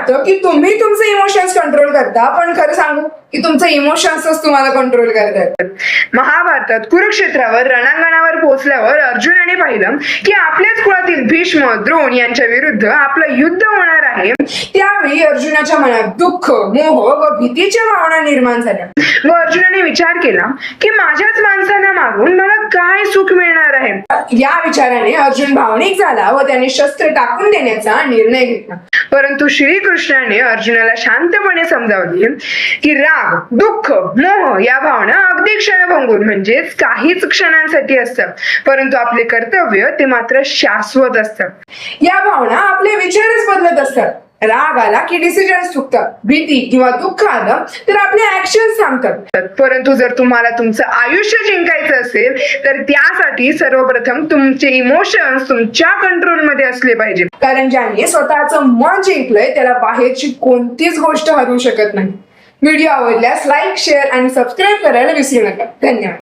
वाटतं की तुम्ही तुमचे इमोशन्स कंट्रोल करता, पण खरं सांगू की तुमचे इमोशन्सच तुम्हाला कंट्रोल करतात. महाभारतात कुरुक्षेत्रावर रणांगणावर पोहोचल्यावर अर्जुनाने पाहिलं की आपल्याच कुळातील भीष्म, द्रोण यांच्या विरुद्ध आपलं युद्ध होणार आहे. त्यावेळी अर्जुनाच्या मनात दुःख, मोह व भीतीच्या भावना निर्माण झाल्या व अर्जुनाने विचार केला की माझ्याच माणसांना मारून मला काय सुख मिळणार आहे. या विचाराने अर्जुन भावनिक झाला व त्याने शस्त्र टाकून देण्याचा निर्णय घेतला. परंतु श्रीकृष्णाने अर्जुनाला शांतपणे समजावले की राग, दुःख, मोह या भावना अगदी क्षणभंगूर म्हणजेच काहीच क्षणांसाठी असतात, परंतु आपले कर्तव्य ते मात्र शाश्वत असतात. या भावना आपले विचारच बदलत असतात. राग आला की डिसिजन्स चुकतात, भीती किंवा दुःख आलं तर आपले ऍक्शन्स सांगतात. परंतु जर तुम्हाला तुमचं आयुष्य जिंकायचं असेल तर त्यासाठी सर्वप्रथम तुमचे इमोशन्स तुमच्या कंट्रोलमध्ये असले पाहिजे, कारण ज्याने स्वतःचं मन जिंकलंय त्याला बाहेरची कोणतीच गोष्ट हरवू शकत नाही. व्हिडिओ आवडल्यास लाईक, शेअर आणि सबस्क्राईब करायला विसरू नका. धन्यवाद.